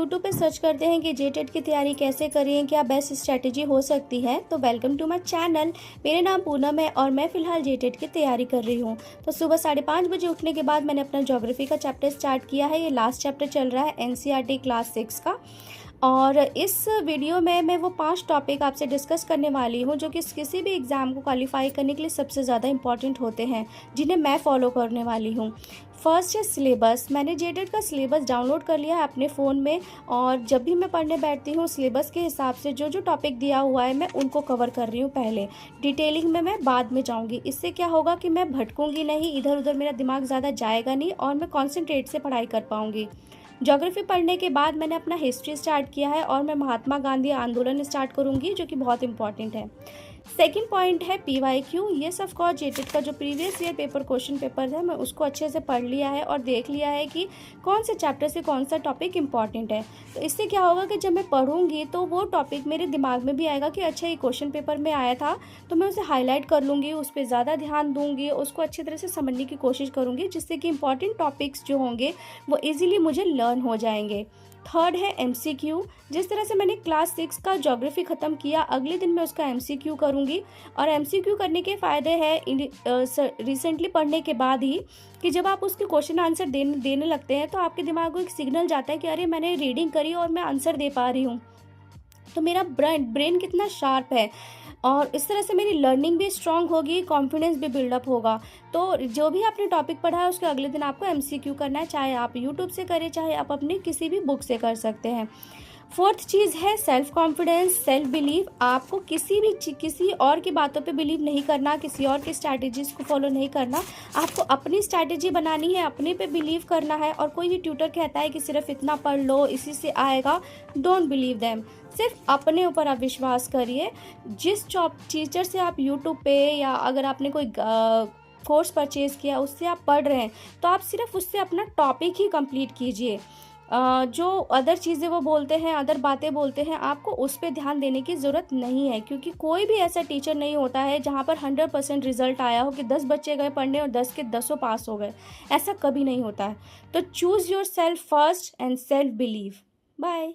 YouTube पे search करते हैं कि जेटेट की तैयारी कैसे करें, क्या बेस्ट स्ट्रैटेजी हो सकती है, तो वेलकम टू माय चैनल। मेरा नाम पूनम है और मैं फ़िलहाल जेटेट की तैयारी कर रही हूँ। तो सुबह 5:30 बजे उठने के बाद मैंने अपना ज्योग्राफी का चैप्टर स्टार्ट किया है। ये लास्ट चैप्टर चल रहा है एनसीईआरटी क्लास 6 का। और इस वीडियो में मैं वो 5 टॉपिक आपसे डिस्कस करने वाली हूँ जो कि किसी भी एग्ज़ाम को क्वालिफाई करने के लिए सबसे ज़्यादा इंपॉर्टेंट होते हैं, जिन्हें मैं फॉलो करने वाली हूँ। फर्स्ट है सिलेबस। मैंने जेटेट का सिलेबस डाउनलोड कर लिया है अपने फ़ोन में, और जब भी मैं पढ़ने बैठती हूँ सिलेबस के हिसाब से जो जो टॉपिक दिया हुआ है मैं उनको कवर कर रही हूँ पहले। डिटेलिंग में मैं बाद में जाऊँगी। इससे क्या होगा कि मैं भटकूँगी नहीं, इधर उधर मेरा दिमाग ज़्यादा जाएगा नहीं और मैं कॉन्सेंट्रेट से पढ़ाई कर पाऊँगी। ज्योग्राफी पढ़ने के बाद मैंने अपना हिस्ट्री स्टार्ट किया है और मैं महात्मा गांधी आंदोलन स्टार्ट करूंगी, जो कि बहुत इंपॉर्टेंट है। सेकंड पॉइंट है पीवाईक्यू। ये सब ऑफकोर्स जेटेट का जो प्रीवियस ईयर क्वेश्चन पेपर है मैं उसको अच्छे से पढ़ लिया है और देख लिया है कि कौन से चैप्टर से कौन सा टॉपिक इंपॉर्टेंट है। तो इससे क्या होगा कि जब मैं पढ़ूंगी तो वो टॉपिक मेरे दिमाग में भी आएगा कि अच्छा ये क्वेश्चन पेपर में आया था, तो मैं उसे हाईलाइट कर लूँगी, उस पर ज़्यादा ध्यान दूंगी, उसको अच्छी तरह से समझने की कोशिश करूँगी, जिससे कि इंपॉर्टेंट टॉपिक्स जो होंगे वो ईजिली मुझे लर्न हो जाएंगे। थर्ड है एमसीक्यू। जिस तरह से मैंने क्लास 6 का ज्योग्राफी ख़त्म किया, अगले दिन मैं उसका एमसीक्यू करूँगी। और एमसीक्यू करने के फ़ायदे हैं रिसेंटली पढ़ने के बाद ही, कि जब आप उसके क्वेश्चन आंसर देने लगते हैं तो आपके दिमाग को एक सिग्नल जाता है कि अरे मैंने रीडिंग करी और मैं आंसर दे पा रही हूँ, तो मेरा ब्रेन कितना शार्प है। और इस तरह से मेरी लर्निंग भी स्ट्रांग होगी, कॉन्फिडेंस भी बिल्डअप होगा। तो जो भी आपने टॉपिक पढ़ा है उसके अगले दिन आपको एमसीक्यू करना है, चाहे आप यूट्यूब से करें चाहे आप अपनी किसी भी बुक से कर सकते हैं। फोर्थ चीज़ है सेल्फ कॉन्फिडेंस, सेल्फ बिलीव। आपको किसी और की बातों पे बिलीव नहीं करना, किसी और की स्ट्रैटेजीज को फॉलो नहीं करना। आपको अपनी स्ट्रैटेजी बनानी है, अपने पे बिलीव करना है। और कोई भी ट्यूटर कहता है कि सिर्फ इतना पढ़ लो इसी से आएगा, डोंट बिलीव देम। सिर्फ अपने ऊपर आप विश्वास करिए। जिस टीचर से आप यूट्यूब पे या अगर आपने कोई कोर्स परचेज़ किया उससे आप पढ़ रहे हैं, तो आप सिर्फ उससे अपना टॉपिक ही कंप्लीट कीजिए। जो अदर चीज़ें वो बोलते हैं, अदर बातें बोलते हैं, आपको उस पर ध्यान देने की ज़रूरत नहीं है, क्योंकि कोई भी ऐसा टीचर नहीं होता है जहाँ पर 100% रिजल्ट आया हो कि 10 बच्चे गए पढ़ने और 10 के 10 पास हो गए। ऐसा कभी नहीं होता है। तो choose yourself first and self believe. Bye.